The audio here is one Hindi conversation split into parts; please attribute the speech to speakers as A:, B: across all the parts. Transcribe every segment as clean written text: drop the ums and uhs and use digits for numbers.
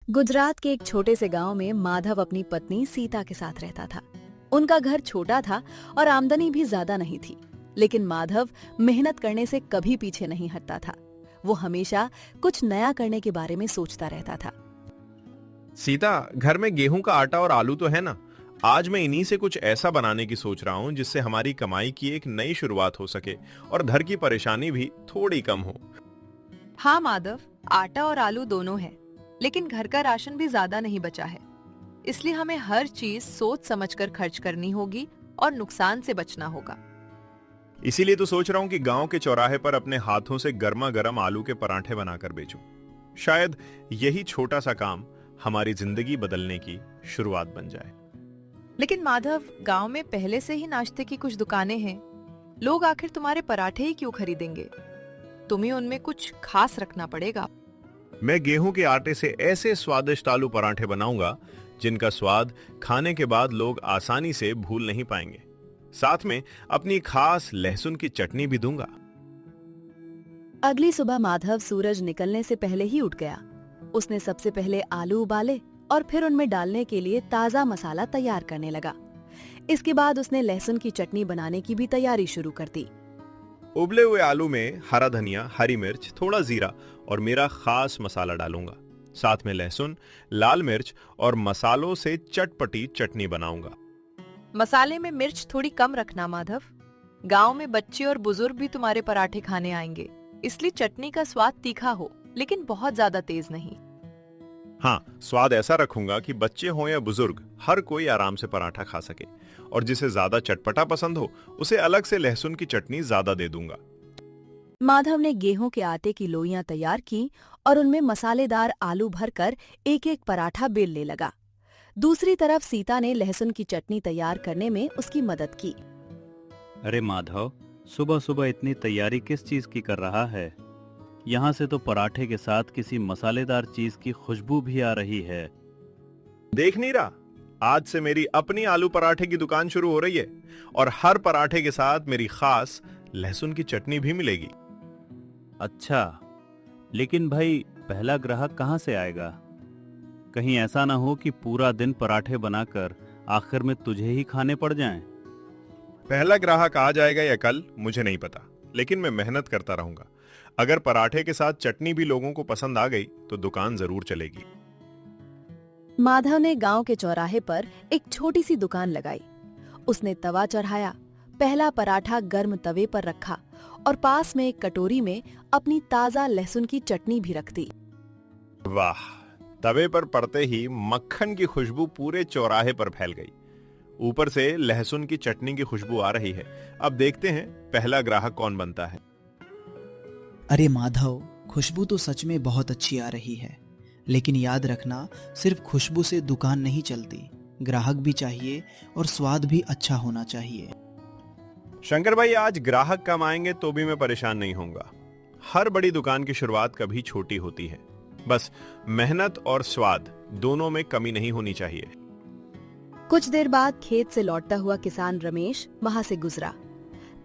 A: गुजरात के एक छोटे से गांव में माधव अपनी पत्नी सीता के साथ रहता था। उनका घर छोटा था और आमदनी भी ज्यादा नहीं थी, लेकिन माधव मेहनत करने से कभी पीछे नहीं हटता था। वो हमेशा कुछ नया करने के बारे में सोचता रहता था।
B: सीता, घर में गेहूं का आटा और आलू तो है ना। आज मैं इन्हीं से कुछ ऐसा बनाने की सोच रहा हूं जिससे हमारी कमाई की एक नई शुरुआत हो सके और घर की परेशानी भी थोड़ी कम हो।
C: हाँ माधव, आटा और आलू दोनों है, लेकिन घर का राशन भी ज्यादा नहीं बचा है। इसलिए हमें हर चीज सोच समझकर खर्च करनी होगी और नुकसान से बचना होगा।
B: इसीलिए तो सोच रहा हूं कि गांव के चौराहे पर अपने हाथों से गर्मा गर्म आलू के पराठे बनाकर बेचूं। शायद यही छोटा सा काम हमारी जिंदगी बदलने की शुरुआत बन जाए।
C: लेकिन माधव, गांव में पहले से ही नाश्ते की कुछ दुकानें हैं। लोग आखिर तुम्हारे पराठे ही क्यों खरीदेंगे? तुम्हें उनमें कुछ खास रखना पड़ेगा।
B: मैं गेहूं के आटे से ऐसे स्वादिष्ट आलू पराठे बनाऊंगा जिनका स्वाद खाने के बाद लोग आसानी से भूल नहीं पाएंगे। साथ में अपनी खास लहसुन की चटनी भी दूंगा।
A: अगली सुबह माधव सूरज निकलने से पहले ही उठ गया। उसने सबसे पहले आलू उबाले और फिर उनमें डालने के लिए ताजा मसाला तैयार करने लगा। इसके बाद उसने लहसुन की चटनी बनाने की भी तैयारी शुरू कर दी।
B: उबले हुए आलू में हरा धनिया, हरी मिर्च, थोड़ा जीरा और मेरा खास मसाला डालूंगा। साथ में लहसुन, लाल मिर्च और मसालों से चटपटी चटनी बनाऊंगा।
C: मसाले में मिर्च थोड़ी कम रखना माधव। गांव में बच्चे और बुजुर्ग भी तुम्हारे पराठे खाने आएंगे, इसलिए चटनी का स्वाद तीखा हो, लेकिन बहुत ज्यादा तेज नहीं।
B: हाँ, स्वाद ऐसा रखूंगा कि बच्चे हो या बुजुर्ग, हर कोई आराम से पराठा खा सके। और जिसे ज्यादा चटपटा पसंद हो उसे अलग से लहसुन की चटनी ज्यादा दे दूंगा।
A: माधव ने गेहूं के आटे की लोइयां तैयार की और उनमें मसालेदार आलू भरकर एक एक पराठा बेलने लगा। दूसरी तरफ सीता ने लहसुन की चटनी तैयार करने में उसकी मदद की।
D: अरे माधव, सुबह सुबह इतनी तैयारी किस चीज की कर रहा है? यहाँ से तो पराठे के साथ किसी मसालेदार चीज की खुशबू भी आ रही है।
B: देख नहीं रहा, आज से मेरी अपनी आलू पराठे की दुकान शुरू हो रही है और हर पराठे के साथ मेरी खास लहसुन की चटनी भी मिलेगी।
D: अच्छा, लेकिन भाई पहला ग्राहक कहाँ से आएगा? कहीं ऐसा ना हो कि पूरा दिन पराठे बनाकर आखिर में तुझे ही खाने पड़ जाएं।
B: पहला ग्राहक आ जाएगा या कल, मुझे नहीं पता, लेकिन मैं मेहनत करता रहूंगा। अगर पराठे के साथ चटनी भी लोगों को पसंद आ गई तो दुकान जरूर चलेगी।
A: माधव ने गांव के चौराहे पर एक छोटी सी दुकान लगाई। उसने तवा चढ़ाया, पहला पराठा गर्म तवे पर रखा और पास में एक कटोरी में अपनी ताजा लहसुन की चटनी भी रख दी।
B: वाह, तवे पर पड़ते ही मक्खन की खुशबू पूरे चौराहे पर फैल गई। ऊपर से लहसुन की चटनी की खुशबू आ रही है। अब देखते हैं पहला ग्राहक कौन बनता है।
E: अरे माधव, खुशबू तो सच में बहुत अच्छी आ रही है, लेकिन याद रखना, सिर्फ खुशबू से दुकान नहीं चलती। ग्राहक भी चाहिए और स्वाद भी अच्छा होना चाहिए।
B: शंकर भाई, आज ग्राहक कम आएंगे तो भी मैं परेशान नहीं होऊंगा। हर बड़ी दुकान की शुरुआत कभी छोटी होती है। बस मेहनत और स्वाद दोनों में कमी नहीं होनी चाहिए।
A: कुछ देर बाद खेत से लौटता हुआ किसान रमेश वहां से गुजरा।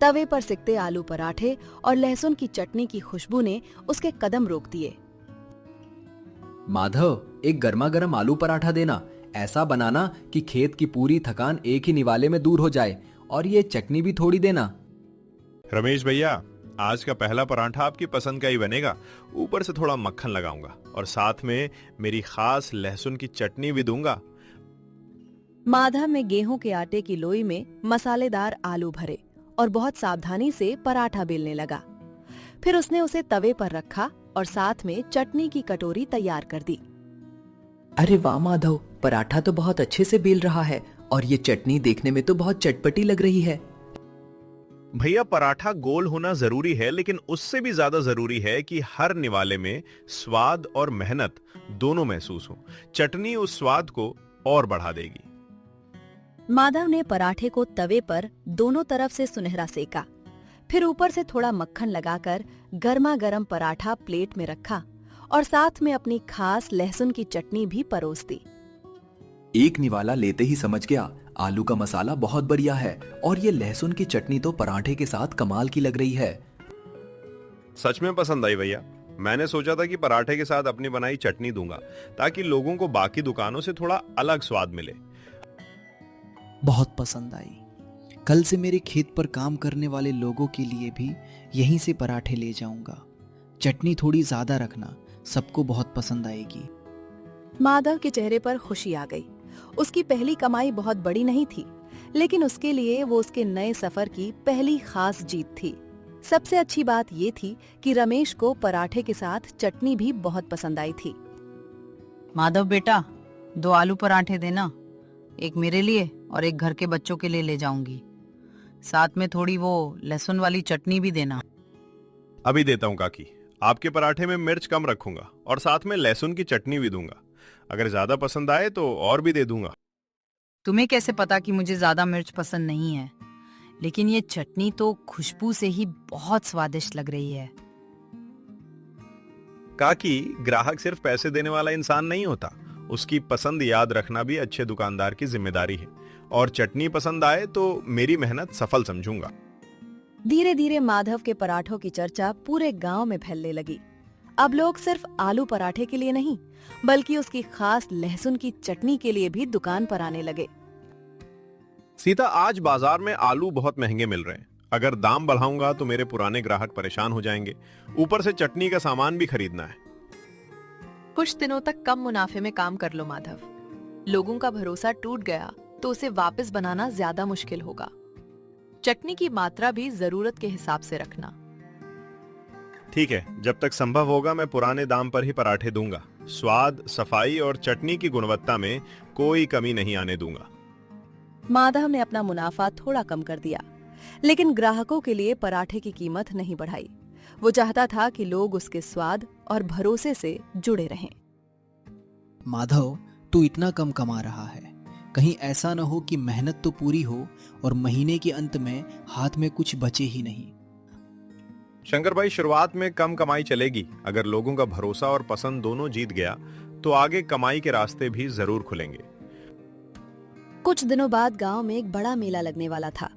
A: तवे पर सिकते आलू पराठे और लहसुन की चटनी की खुशबू ने उसके कदम रोक दिए।
F: माधव, एक गर्मा गर्म आलू पराठा देना। ऐसा बनाना कि खेत की पूरी थकान एक ही निवाले में दूर हो जाए, और ये चटनी भी थोड़ी देना।
B: रमेश भैया, आज का पहला पराठा आपकी पसंद का ही बनेगा। ऊपर से थोड़ा मक्खन लगाऊंगा और साथ में मेरी खास लहसुन की चटनी भी दूंगा।
A: माधव में गेहूं के आटे की लोई में मसालेदार आलू भरे और बहुत सावधानी से पराठा बेलने लगा। फिर उसने उसे तवे पर रखा और साथ में चटनी की कटोरी तैयार कर दी।
F: अरे वाह माधव, पराठा तो बहुत अच्छे से बेल रहा है और ये चटनी देखने में तो बहुत चटपटी लग रही है।
B: भैया, पराठा गोल होना जरूरी है, लेकिन उससे भी ज्यादा जरूरी है कि हर निवाले में स्वाद और मेहनत दोनों महसूस हो। चटनी उस स्वाद को और बढ़ा देगी।
A: माधव ने पराठे को तवे पर दोनों तरफ से सुनहरा सेका, फिर ऊपर से थोड़ा मक्खन लगाकर गर्मा गर्म पराठा प्लेट में रखा और साथ में अपनी खास लहसुन की चटनी भी परोस दी।
F: एक निवाला लेते ही समझ गया, आलू का मसाला बहुत बढ़िया है और ये लहसुन की चटनी तो पराठे के साथ कमाल की लग रही है।
B: सच में पसंद आई भैया। मैंने सोचा था कि पराठे के साथ अपनी बनाई चटनी दूंगा ताकि लोगों को बाकी दुकानों से थोड़ा अलग स्वाद मिले।
E: बहुत पसंद आई। कल से मेरे खेत पर काम करने वाले लोगों के लिए भी यहीं से पराठे ले जाऊंगा। चटनी थोड़ी ज्यादा रखना, सबको बहुत पसंद आएगी।
A: माधव के चेहरे पर खुशी आ गई। उसकी पहली कमाई बहुत बड़ी नहीं थी, लेकिन उसके लिए वो उसके नए सफर की पहली खास जीत थी। सबसे अच्छी बात ये थी कि रमेश को पराठे के साथ चटनी भी बहुत पसंद आई थी।
G: माधव बेटा, 2 आलू पराठे देना, एक मेरे लिए और एक घर के बच्चों के लिए ले जाऊंगी। साथ में थोड़ी वो लहसुन वाली चटनी भी देना।
B: अभी देता हूँ काकी। आपके पराठे में मिर्च कम रखूंगा और साथ में लहसुन की चटनी भी दूंगा। अगर ज्यादा पसंद आए तो और भी दे दूंगा।
G: तुम्हें कैसे पता कि मुझे ज्यादा मिर्च पसंद नहीं है? लेकिन ये चटनी तो खुशबू से ही बहुत स्वादिष्ट लग रही है।
B: काकी, ग्राहक सिर्फ पैसे देने वाला इंसान नहीं होता, उसकी पसंद याद रखना भी अच्छे दुकानदार की जिम्मेदारी है। और चटनी पसंद आए तो मेरी मेहनत सफल समझूंगा।
A: धीरे धीरे माधव के पराठों की चर्चा पूरे गांव में फैलने लगी। अब लोग सिर्फ आलू पराठे के लिए नहीं, बल्कि उसकी खास लहसुन की चटनी के लिए भी दुकान पर आने लगे।
B: सीता, आज बाजार में आलू बहुत महंगे मिल रहे हैं। अगर दाम बढ़ाऊंगा तो मेरे पुराने ग्राहक परेशान हो जाएंगे। ऊपर से चटनी का सामान भी खरीदना है।
C: कुछ दिनों तक कम मुनाफे में काम कर लो माधव। लोगों का भरोसा टूट गया तो उसे वापस बनाना ज्यादा मुश्किल होगा। चटनी की मात्रा भी जरूरत के हिसाब से रखना।
B: ठीक है, जब तक संभव होगा मैं पुराने दाम पर ही पराठे दूंगा। स्वाद, सफाई और चटनी की गुणवत्ता में कोई कमी नहीं आने दूंगा।
A: माधव ने अपना मुनाफा थोड़ा कम कर दिया, लेकिन ग्राहकों के लिए पराठे की कीमत नहीं बढ़ाई। वो चाहता था कि लोग उसके स्वाद और भरोसे से जुड़े रहें।
E: माधव, तू इतना कम कमा रहा है, कहीं ऐसा न हो कि मेहनत तो पूरी हो और महीने के अंत में हाथ में कुछ बचे ही नहीं।
B: शंकर भाई, शुरुआत में कम कमाई चलेगी। अगर लोगों का भरोसा और पसंद दोनों जीत गया तो आगे कमाई के रास्ते भी जरूर खुलेंगे।
A: कुछ दिनों बाद गांव में एक बड़ा मेला लगने वाला था।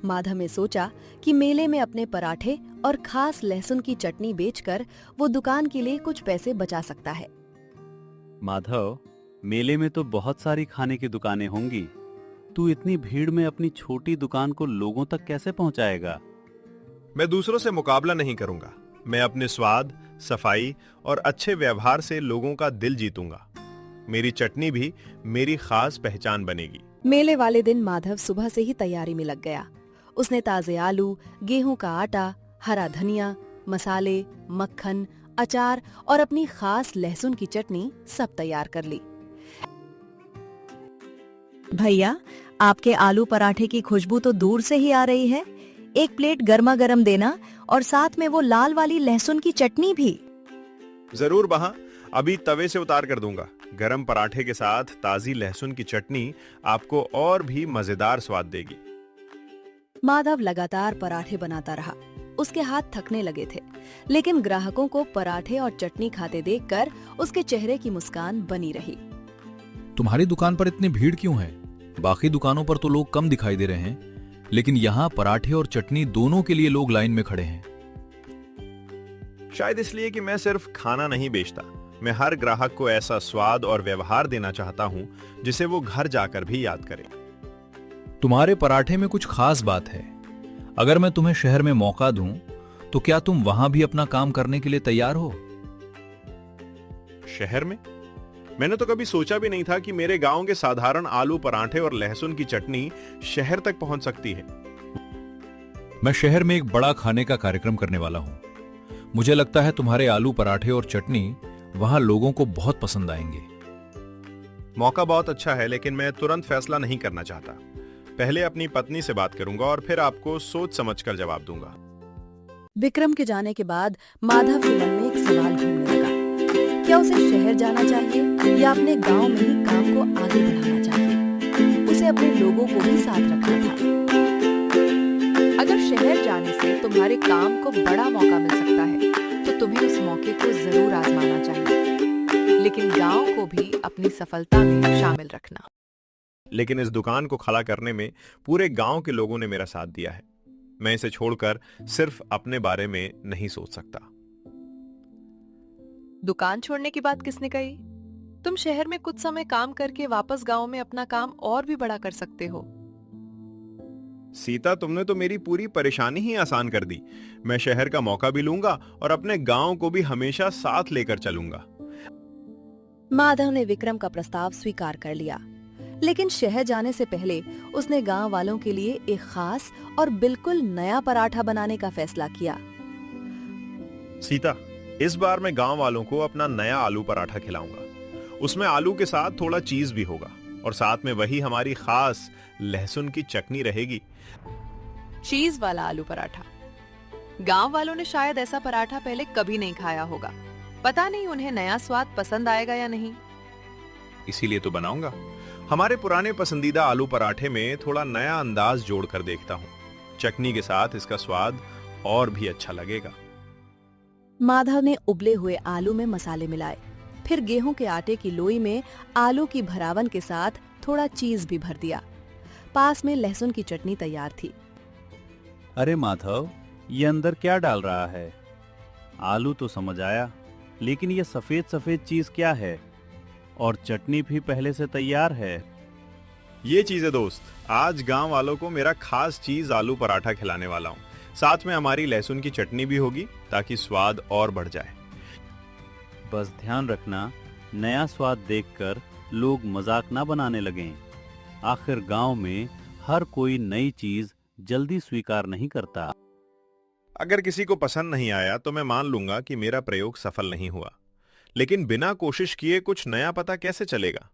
A: माधव ने सोचा कि मेले में अपने पराठे और खास लहसुन की चटनी बेचकर वो दुकान के लिए कुछ पैसे बचा सकता है।
D: माधव, मेले में तो बहुत सारी खाने की दुकानें होंगी। तू इतनी भीड़ में अपनी छोटी दुकान को लोगों तक कैसे पहुंचाएगा?
B: मैं दूसरों से मुकाबला नहीं करूंगा। मैं अपने स्वाद, सफाई और अच्छे व्यवहार से लोगों का दिल जीतूंगा। मेरी चटनी भी मेरी खास पहचान बनेगी।
A: मेले वाले दिन माधव सुबह से ही तैयारी में लग गया। उसने ताजे आलू, गेहूं का आटा, हरा धनिया, मसाले, मक्खन, अचार और अपनी खास लहसुन की चटनी सब तैयार कर ली। भैया, आपके आलू पराठे की खुशबू तो दूर से ही आ रही है। एक प्लेट गर्मा गर्म देना और साथ में वो लाल वाली लहसुन की चटनी भी।
B: जरूर बहा, अभी तवे से उतार कर दूंगा। गरम पराठे के साथ ताजी लहसुन की चटनी आपको और भी मजेदार स्वाद देगी।
A: माधव लगातार पराठे बनाता रहा। उसके हाथ थकने लगे थे, लेकिन ग्राहकों को पराठे और चटनी खाते देखकर उसके चेहरे की मुस्कान बनी रही।
H: तुम्हारी दुकान पर इतनी भीड़ क्यों है? बाकी दुकानों पर तो लोग कम दिखाई दे रहे हैं, लेकिन यहाँ पराठे और चटनी दोनों के लिए लोग लाइन में खड़े हैं।
B: शायद इसलिए कि मैं सिर्फ खाना नहीं बेचता। मैं हर ग्राहक को ऐसा स्वाद और व्यवहार देना चाहता हूँ जिसे वो घर जाकर भी याद करे।
H: तुम्हारे पराठे में कुछ खास बात है। अगर मैं तुम्हें शहर में मौका दूं, तो क्या तुम वहां भी अपना काम करने के लिए तैयार हो?
B: शहर में? मैंने तो कभी सोचा भी नहीं था कि मेरे गांव के साधारण आलू पराठे और लहसुन की चटनी शहर तक पहुंच सकती है।
H: मैं शहर में एक बड़ा खाने का कार्यक्रम करने वाला हूं। मुझे लगता है तुम्हारे आलू पराठे और चटनी वहां लोगों को बहुत पसंद आएंगे।
B: मौका बहुत अच्छा है, लेकिन मैं तुरंत फैसला नहीं करना चाहता। पहले अपनी पत्नी से बात करूंगा और फिर आपको सोच समझकर जवाब दूंगा।
A: विक्रम के जाने के बाद माधव के मन में एक सवाल घूमने लगा। क्या उसे शहर जाना चाहिए या अपने गांव में ही काम को आगे बढ़ाना चाहिए? उसे अपने लोगों को भी साथ रखना था।
C: अगर शहर जाने से तुम्हारे काम को बड़ा मौका मिल सकता है तो तुम्हें उस मौके को जरूर आजमाना चाहिए, लेकिन गांव को भी अपनी सफलता में शामिल रखना।
B: लेकिन इस दुकान को खड़ा करने में पूरे गांव के लोगों ने मेरा साथ दिया है। मैं इसे छोड़कर सिर्फ अपने बारे में नहीं सोच सकता।
C: दुकान छोड़ने की बात किसने कही? तुम शहर में कुछ समय काम करके वापस गांव में अपना काम और भी बड़ा कर सकते हो।
B: सीता, तुमने तो मेरी पूरी परेशानी ही आसान कर दी। मैं शहर का मौका भी लूंगा और अपने गांव को भी हमेशा साथ लेकर चलूंगा।
A: माधव ने विक्रम का प्रस्ताव स्वीकार कर लिया, लेकिन शहर जाने से पहले उसने गांव वालों के लिए एक खास और बिल्कुल नया पराठा बनाने का फैसला किया।
B: सीता, इस बार मैं गांव वालों को अपना नया आलू पराठा खिलाऊंगा। उसमें आलू के साथ थोड़ा चीज भी होगा और साथ में वही हमारी खास लहसुन की चटनी रहेगी।
C: चीज वाला आलू पराठा। गांव वालों ने शायद ऐसा पराठा पहले कभी नहीं खाया होगा। पता नहीं उन्हें नया स्वाद पसंद आएगा या नहीं।
B: इसीलिए तो बनाऊंगा। हमारे पुराने पसंदीदा आलू पराठे में थोड़ा नया अंदाज जोड़कर देखता हूँ। चटनी के साथ इसका स्वाद और भी अच्छा लगेगा।
A: माधव ने उबले हुए आलू में मसाले मिलाए, फिर गेहूं के आटे की लोई में आलू की भरावन के साथ थोड़ा चीज भी भर दिया। पास में लहसुन की चटनी तैयार थी।
D: अरे माधव, ये अंदर क्या डाल रहा है? आलू तो समझ आया, लेकिन ये सफेद सफेद चीज क्या है? और चटनी भी पहले से तैयार है।
B: ये चीजें दोस्त, आज गांव वालों को मेरा खास चीज आलू पराठा खिलाने वाला हूँ। साथ में हमारी लहसुन की चटनी भी होगी ताकि स्वाद और बढ़ जाए।
D: बस ध्यान रखना, नया स्वाद देखकर लोग मजाक ना बनाने लगें। आखिर गांव में हर कोई नई चीज जल्दी स्वीकार नहीं करता।
B: अगर किसी को पसंद नहीं आया तो मैं मान लूंगा कि मेरा प्रयोग सफल नहीं हुआ, लेकिन बिना कोशिश किए कुछ नया पता कैसे चलेगा?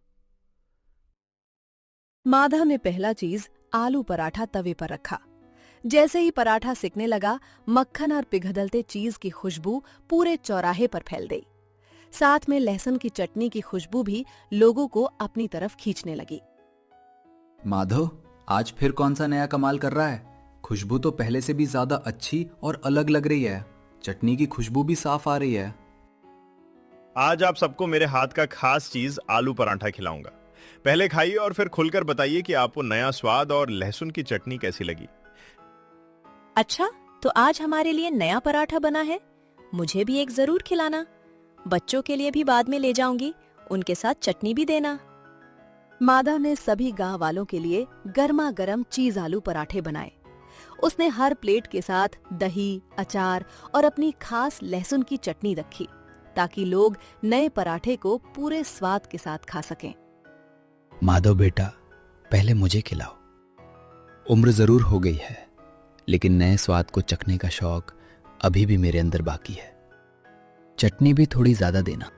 A: माधव ने पहला चीज आलू पराठा तवे पर रखा। जैसे ही पराठा सिकने लगा, मक्खन और पिघलते चीज की खुशबू पूरे चौराहे पर फैल गई। साथ में लहसुन की चटनी की खुशबू भी लोगों को अपनी तरफ खींचने लगी।
F: माधव, आज फिर कौन सा नया कमाल कर रहा है? खुशबू तो पहले से भी ज्यादा अच्छी और अलग लग रही है। चटनी की खुशबू भी साफ आ रही है।
B: आज आप सबको मेरे हाथ का खास चीज आलू पराठा खिलाऊंगा। पहले खाइए और फिर खुलकर बताइए कि आपको नया स्वाद और लहसुन की चटनी कैसी लगी।
A: अच्छा, तो आज हमारे लिए नया पराठा बना है। मुझे भी एक जरूर खिलाना। बच्चों के लिए भी बाद में ले जाऊंगी, उनके साथ चटनी भी देना। माधव ने सभी गांव वालों के लिए गर्मा गर्म चीज आलू पराठे बनाए। उसने हर प्लेट के साथ दही, अचार और अपनी खास लहसुन की चटनी रखी ताकि लोग नए पराठे को पूरे स्वाद के साथ खा सकें।
E: माधव बेटा, पहले मुझे खिलाओ। उम्र जरूर हो गई है, लेकिन नए स्वाद को चखने का शौक अभी भी मेरे अंदर बाकी है। चटनी भी थोड़ी ज्यादा देना।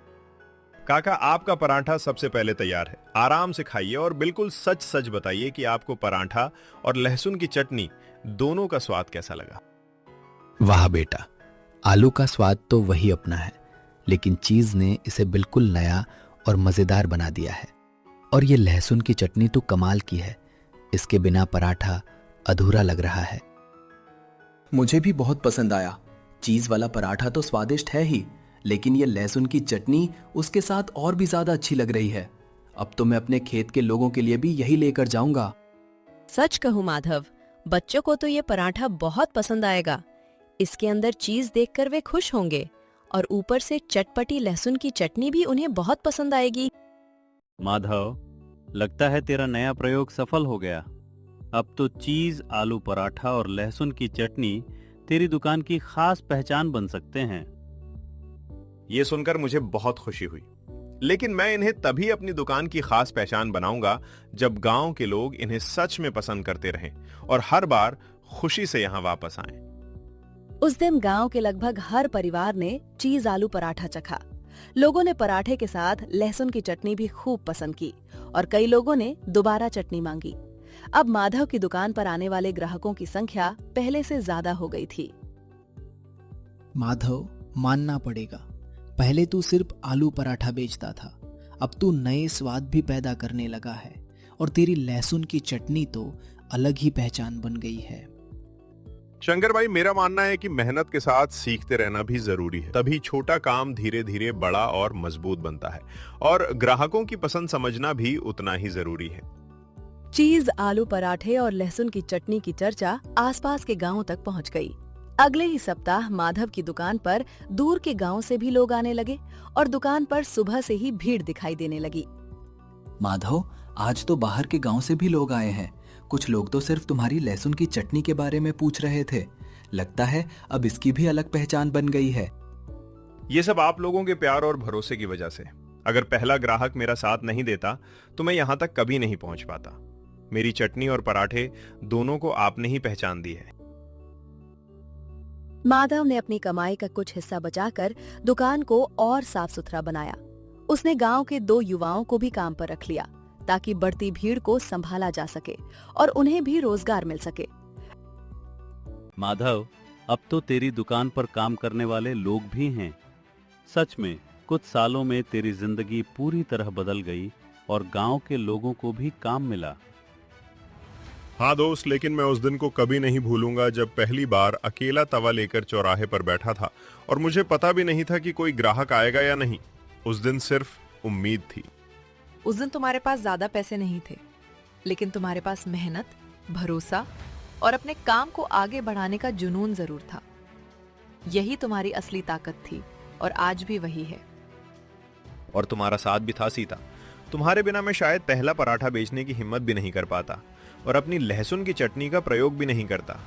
B: काका, आपका पराठा सबसे पहले तैयार है। आराम से खाइए और बिल्कुल सच सच बताइए कि आपको पराठा और लहसुन की चटनी दोनों का स्वाद कैसा लगा।
E: वाह बेटा, आलू का स्वाद तो वही अपना है, लेकिन चीज ने इसे बिल्कुल नया और मजेदार बना दिया है। और ये लहसुन की चटनी तो कमाल की है। इसके बिना पराठा अधूरा लग रहा है।
F: मुझे भी बहुत पसंद आया। चीज वाला पराठा तो स्वादिष्ट है ही, लेकिन ये लहसुन की चटनी उसके साथ और भी ज्यादा अच्छी लग रही है। अब तो मैं अपने खेत के लोगों के लिए भी यही लेकर जाऊंगा।
A: सच कहूं माधव, बच्चों को तो ये पराठा बहुत पसंद आएगा। इसके अंदर चीज देखकर वे खुश होंगे और ऊपर से चटपटी लहसुन की चटनी भी उन्हें बहुत पसंद आएगी।
D: माधव, लगता है तेरा नया प्रयोग सफल हो गया। अब तो चीज आलू पराठा और लहसुन की चटनी तेरी दुकान की खास पहचान बन सकते हैं।
B: ये सुनकर मुझे बहुत खुशी हुई, लेकिन मैं इन्हें तभी अपनी दुकान की खास पहचान बनाऊंगा जब गांव के लोग इन्हें सच में पसंद करते रहें और हर बार खुशी से यहाँ वापस आएं।
A: उस दिन गांव के लगभग हर परिवार ने चीज आलू पराठा चखा। लोगों ने पराठे के साथ लहसुन की चटनी भी खूब पसंद की और कई लोगों ने दोबारा चटनी मांगी। अब माधव की दुकान पर आने वाले ग्राहकों की संख्या पहले से ज्यादा हो गई थी।
E: माधव, मानना पड़ेगा, पहले तू सिर्फ आलू पराठा बेचता था, अब तू नए स्वाद भी पैदा करने लगा है और तेरी लहसुन की चटनी तो अलग ही पहचान बन गई है।
B: शंकर भाई, मेरा मानना है कि मेहनत के साथ सीखते रहना भी जरूरी है। तभी छोटा काम धीरे धीरे बड़ा और मजबूत बनता है और ग्राहकों की पसंद समझना भी उतना ही जरूरी है।
A: चीज आलू पराठे और लहसुन की चटनी की चर्चा आसपास के गांवों तक पहुंच गई। अगले ही सप्ताह माधव की दुकान पर दूर के गांव से भी लोग आने लगे और दुकान पर सुबह से ही भीड़ दिखाई देने लगी।
F: माधव, आज तो बाहर के गांव से भी लोग आए हैं। कुछ लोग तो सिर्फ तुम्हारी लहसुन की चटनी के बारे में पूछ रहे थे। लगता है अब इसकी भी अलग पहचान बन गई है।
B: ये सब आप लोगों के प्यार और भरोसे की वजह से। अगर पहला ग्राहक मेरा साथ नहीं देता तो मैं यहां तक कभी नहीं पहुंच पाता। मेरी चटनी और पराठे दोनों को आपने ही पहचान दी है।
A: माधव ने अपनी कमाई का कुछ हिस्सा बचाकर दुकान को और साफ सुथरा बनाया। उसने गांव के 2 युवाओं को भी काम पर रख लिया ताकि बढ़ती भीड़ को संभाला जा सके और उन्हें भी रोजगार मिल सके।
D: माधव, अब तो तेरी दुकान पर काम करने वाले लोग भी हैं। सच में कुछ सालों में तेरी जिंदगी पूरी तरह बदल गई और गांव के लोगों को भी काम मिला।
B: हाँ दोस्त, लेकिन मैं उस दिन को कभी नहीं भूलूंगा जब पहली बार अकेला तवा लेकर चौराहे पर बैठा था और मुझे पता भी नहीं था कि कोई ग्राहक आएगा या नहीं। उस दिन सिर्फ उम्मीद थी।
C: उस दिन तुम्हारे पास ज्यादा पैसे नहीं थे, लेकिन तुम्हारे पास मेहनत, भरोसा और अपने काम को आगे बढ़ाने का जुनून जरूर था। यही तुम्हारी असली ताकत थी और आज भी वही है।
B: और तुम्हारा साथ भी था सीता। तुम्हारे बिना मैं शायद पहला पराठा बेचने की हिम्मत भी नहीं कर पाता और अपनी लहसुन की चटनी का प्रयोग भी नहीं करता।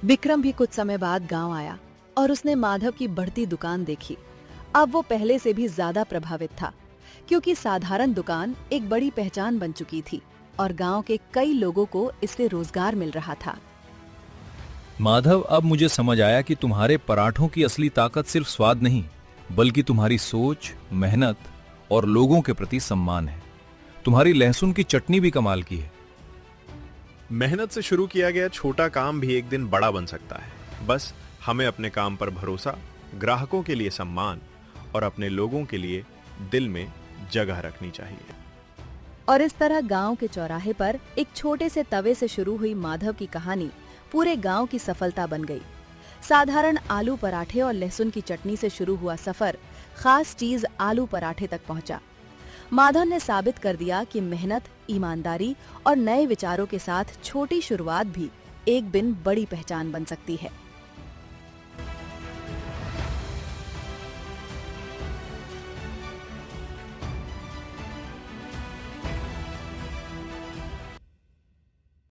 A: विक्रम भी कुछ समय बाद गांव आया और उसने माधव की बढ़ती दुकान देखी। अब वो पहले से भी ज्यादा प्रभावित था, क्योंकि साधारण दुकान एक बड़ी पहचान बन चुकी थी और गांव के कई लोगों को इससे रोजगार मिल रहा था।
H: माधव, अब मुझे समझ आया कि तुम्हारे पराठों की असली ताकत सिर्फ स्वाद नहीं, बल्कि तुम्हारी सोच, मेहनत और लोगों के प्रति सम्मान है। तुम्हारी लहसुन की चटनी भी कमाल की है।
B: मेहनत से शुरू किया गया छोटा काम भी एक दिन बड़ा बन सकता है। बस हमें अपने काम पर भरोसा, ग्राहकों के लिए सम्मान और अपने लोगों के लिए दिल में जगह रखनी चाहिए।
A: और इस तरह गांव के चौराहे पर एक छोटे से तवे से शुरू हुई माधव की कहानी पूरे गांव की सफलता बन गई। साधारण आलू पराठे और लहसुन की चटनी से शुरू हुआ सफर खास चीज आलू पराठे तक पहुंचा। माधव ने साबित कर दिया कि मेहनत, ईमानदारी और नए विचारों के साथ छोटी शुरुआत भी एक दिन बड़ी पहचान बन सकती है।